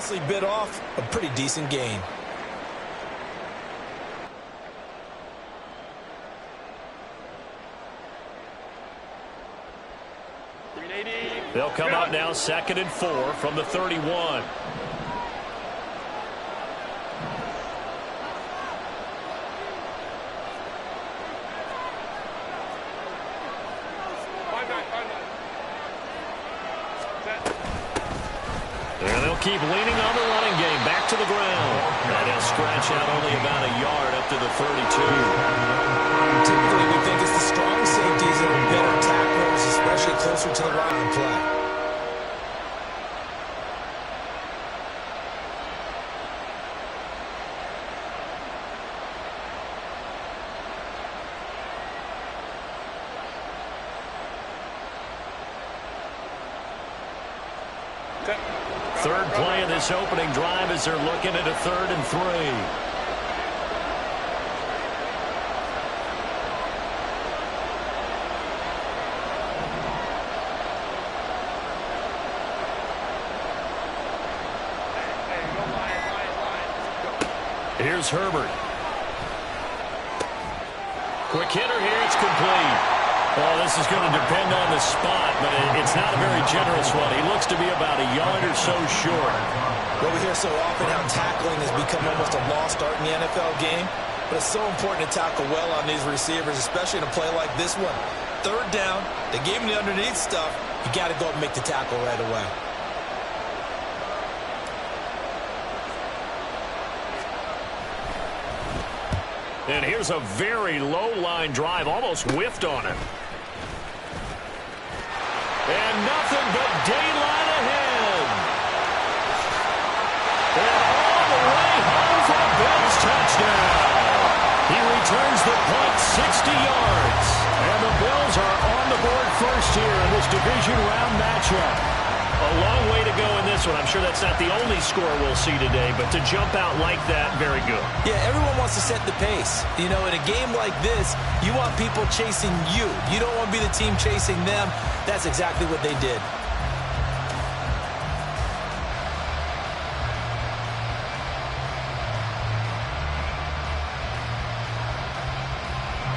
honestly bit off a pretty decent gain. They'll come up now 2nd and 4 from the 31. And they'll keep leaning on the running game. Back to the ground. And he'll scratch out only about a yard up to the 32. Typically, we think it's the strong safeties that are better tacklers, especially closer to the line of play. Third play of this opening drive as they're looking at a 3rd and 3. Here's Herbert. Quick hitter here. It's complete. Well, this is going to depend on the spot, but it's not a very generous one. He looks to be about a yard or so short. Well, we hear so often how tackling has become almost a lost art in the NFL game, but it's so important to tackle well on these receivers, especially in a play like this one. 3rd down, they gave him the underneath stuff. You got to go and make the tackle right away. And here's a very low-line drive, almost whiffed on it. And nothing but daylight ahead. And all the way home for a Bills touchdown. He returns the punt 60 yards. And the Bills are on the board first here in this division round matchup. A long way to go in this one. I'm sure that's not the only score we'll see today, but to jump out like that, very good. Yeah, everyone wants to set the pace. You know, in a game like this, you want people chasing you. You don't want to be the team chasing them. That's exactly what they did.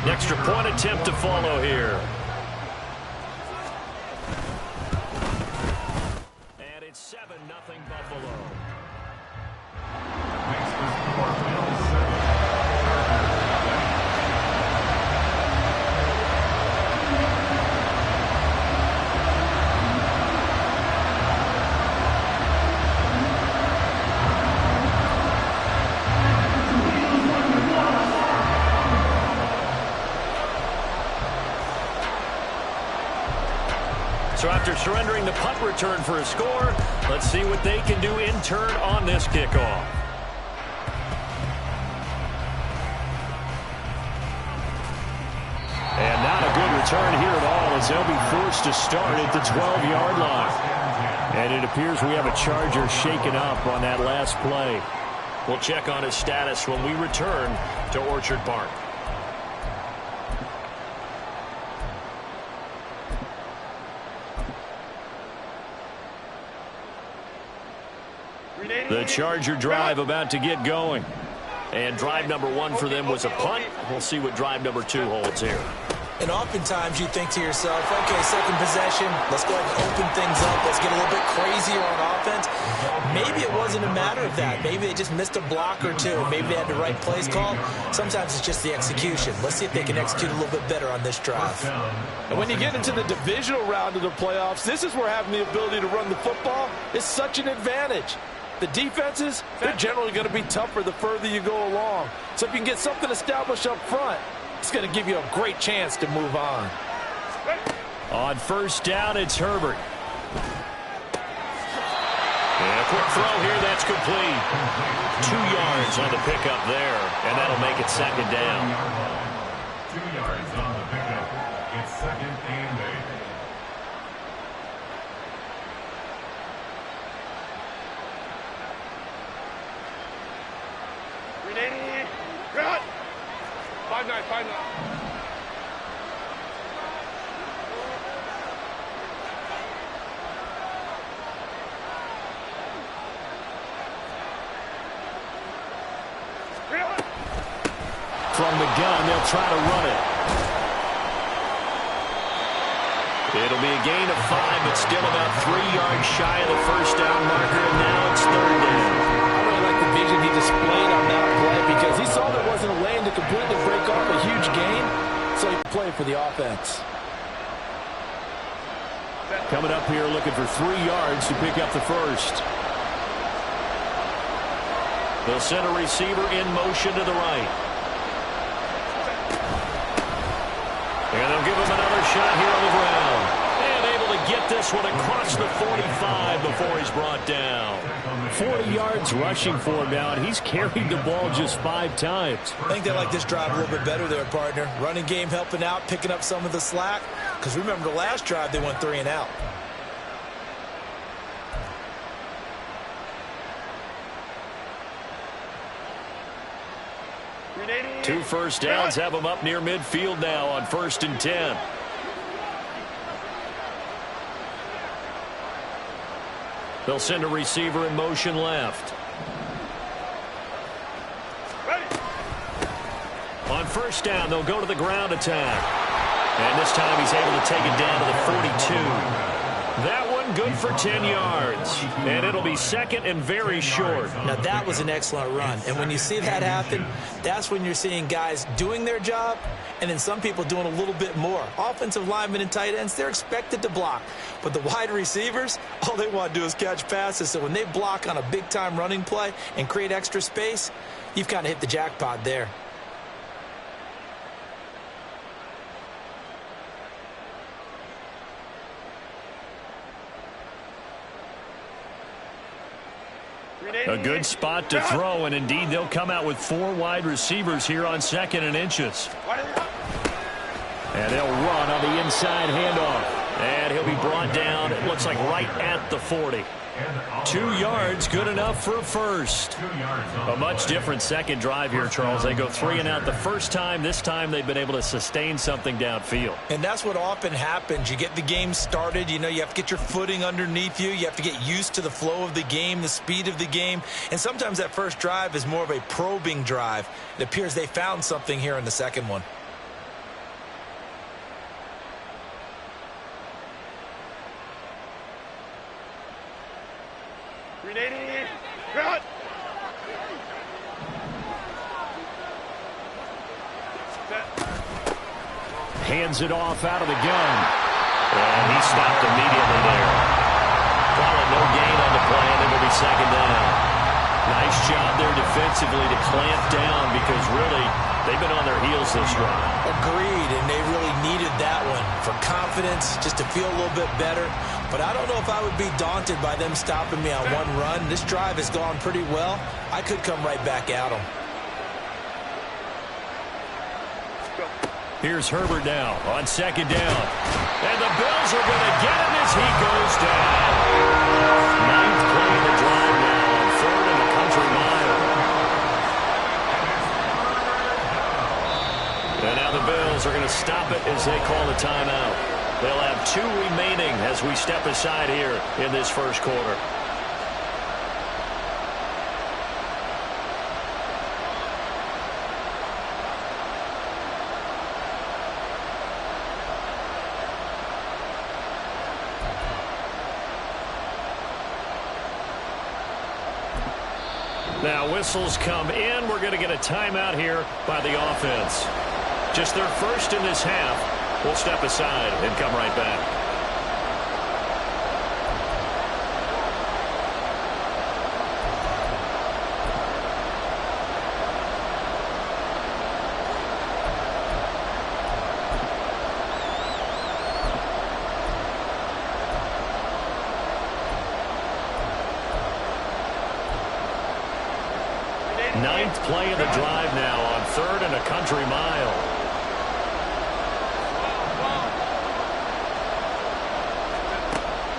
An extra point attempt to follow here. And it's 7-0 Buffalo. So after surrendering the punt return for a score, let's see what they can do in turn on this kickoff. And not a good return here at all as they'll be forced to start at the 12-yard line. And it appears we have a Charger shaken up on that last play. We'll check on his status when we return to Orchard Park. The Charger drive about to get going. And drive number 1 for them was a punt. We'll see what drive number 2 holds here. And oftentimes you think to yourself, okay, second possession, let's go ahead and open things up. Let's get a little bit crazier on offense. Maybe it wasn't a matter of that. Maybe they just missed a block or two. Maybe they had the right plays called. Sometimes it's just the execution. Let's see if they can execute a little bit better on this drive. And when you get into the divisional round of the playoffs, this is where having the ability to run the football is such an advantage. The defenses, they're generally going to be tougher the further you go along. So if you can get something established up front, it's going to give you a great chance to move on. On first down, it's Herbert. And a quick throw here, that's complete. 2 yards on the pickup there, and that'll make it second down. 2 yards on the pickup. It's second and 8. Cut! 5-9, 5-9. from the gun. They'll try to run it. It'll be a gain of 5, but still about 3 yards shy of the first down marker, and now it's third down. I really like the vision he displayed on that play because he saw there wasn't a lane to completely break off a huge gain, so he played for the offense. Coming up here looking for 3 yards to pick up the first. They'll send a receiver in motion to the right. And they'll give him another shot here on the ground. And able to get this one across the 45 before he's brought down. 40 yards rushing for him now, and he's carried the ball just 5 times. I think they like this drive a little bit better there, partner. Running game helping out, picking up some of the slack. Because remember, the last drive, they went 3 and out. Two first downs have them up near midfield now on 1st and 10. They'll send a receiver in motion left. On 1st down, they'll go to the ground attack. And this time he's able to take it down to the 42. That one good for 10 yards. And it'll be 2nd and very short. Now, that was an excellent run. And when you see that happen, that's when you're seeing guys doing their job and then some people doing a little bit more. Offensive linemen and tight ends, they're expected to block. But the wide receivers, all they want to do is catch passes. So when they block on a big-time running play and create extra space, you've kind of hit the jackpot there. A good spot to throw, and indeed they'll come out with 4 wide receivers here on 2nd and inches. And they'll run on the inside handoff. And he'll be brought down, it looks like right at the 40. 2 yards, good enough for a first. A much different second drive here, Charles. They go 3 and out the first time. This time they've been able to sustain something downfield. And that's what often happens. You get the game started. You know, you have to get your footing underneath you. You have to get used to the flow of the game, the speed of the game. And sometimes that first drive is more of a probing drive. It appears they found something here in the second one. Hands it off out of the gun. And he stopped immediately there. Probably no gain on the play, and it will be 2nd down. Nice job there defensively to clamp down because really they've been on their heels this drive. Agreed, and they really needed that one for confidence, just to feel a little bit better. But I don't know if I would be daunted by them stopping me on one run. This drive has gone pretty well. I could come right back at them. Here's Herbert now on 2nd down. And the Bills are going to get him as he goes down. 9th play of the drive now on 3rd and a country mile. And now the Bills are going to stop it as they call the timeout. They'll have 2 remaining as we step aside here in this first quarter. Now whistles come in. We're going to get a timeout here by the offense. Just their first in this half. We'll step aside and come right back. Ninth play of the drive now on 3rd and a country mile.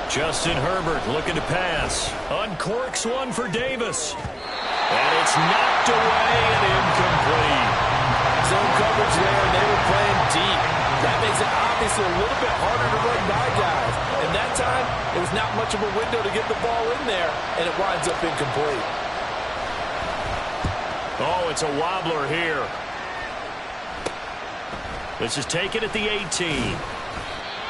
Justin Herbert looking to pass. Uncorks one for Davis. And it's knocked away and incomplete. Zone coverage there, and they were playing deep. That makes it obviously a little bit harder to run by guys. And that time, it was not much of a window to get the ball in there, and it winds up incomplete. Oh, it's a wobbler here. This is taken at the 18.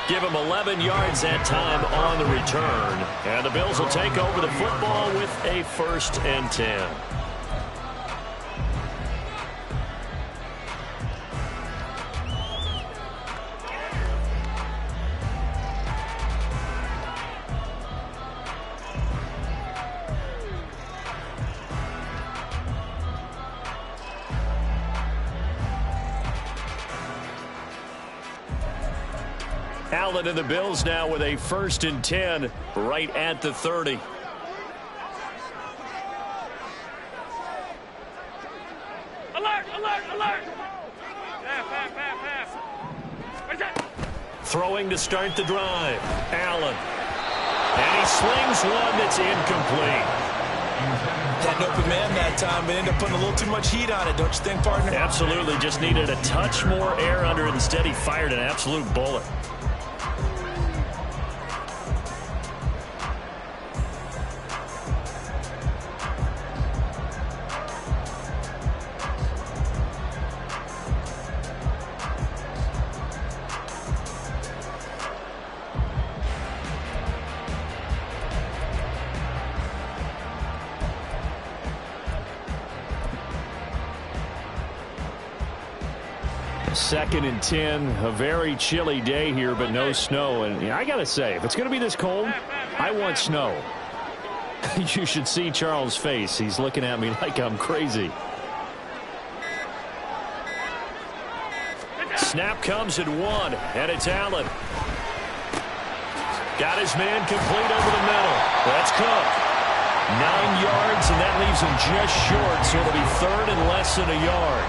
Give him 11 yards that time on the return. And the Bills will take over the football with a 1st and 10. Allen and the Bills now with a 1st and 10 right at the 30. Alert, alert, alert. Pass. Throwing to start the drive. Allen. And he slings one that's incomplete. Had an open man that time, but ended up putting a little too much heat on it, don't you think, partner? Absolutely. Just needed a touch more air under it. Instead, he fired an absolute bullet. Second and 10, a very chilly day here, but no snow. And I got to say, if it's going to be this cold, I want snow. You should see Charles' face. He's looking at me like I'm crazy. Snap comes at 1, and it's Allen. Got his man complete over the middle. That's Cook. 9 yards, and that leaves him just short, so it'll be 3rd and less than a yard.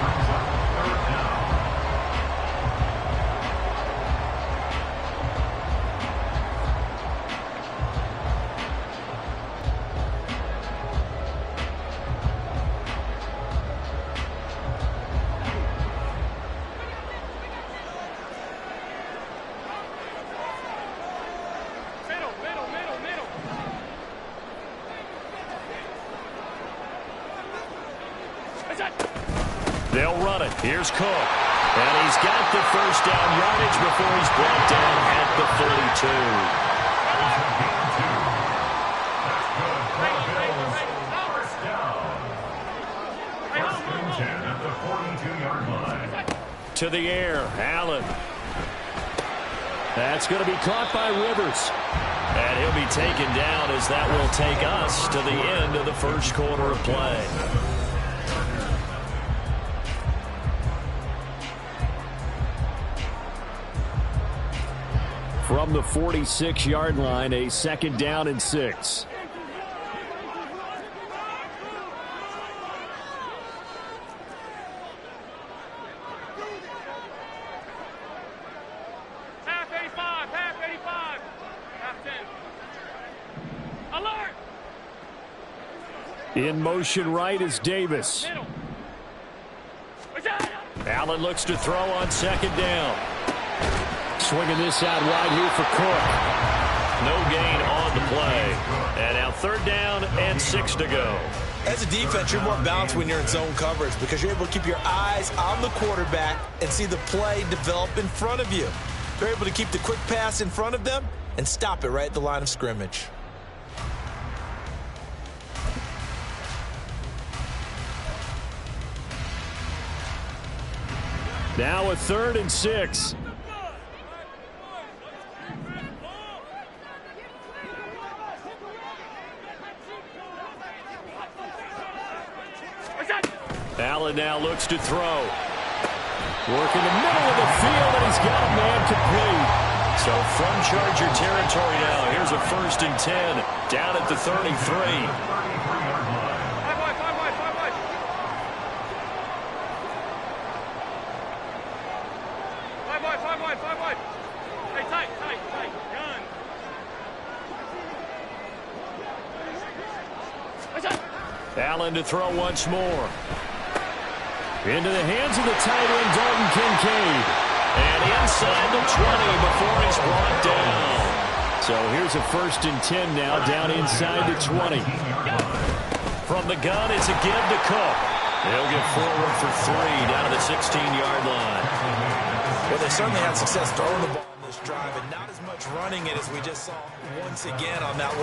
They'll run it. Here's Cook. And he's got the 1st down yardage before he's brought down at the 42. To the air, Allen. That's going to be caught by Rivers. And he'll be taken down as that will take us to the end of the 1st quarter of play. From the 46-yard line, a 2nd down and 6. Half 85, half 10. Alert! In motion right is Davis. Middle. Allen looks to throw on 2nd down. Swinging this out wide here for Cook. No gain on the play. And now 3rd down and 6 to go. As a defense, you're more balanced when you're in zone coverage because you're able to keep your eyes on the quarterback and see the play develop in front of you. They're able to keep the quick pass in front of them and stop it right at the line of scrimmage. Now a 3rd and 6. Allen now looks to throw. Working the middle of the field, and he's got a man complete. So from Charger territory now, here's a 1st and 10 down at the 33. Five wide. Hey, tight. Gun. Allen to throw once more. Into the hands of the tight end, Dalton Kincaid. And inside the 20 before he's brought down. So here's a 1st and 10 now, down inside the 20. From the gun, it's a give to Cook. He'll get forward for 3 down to the 16-yard line. Well, they certainly had success throwing the ball on this drive, and not as much running it as we just saw once again on that last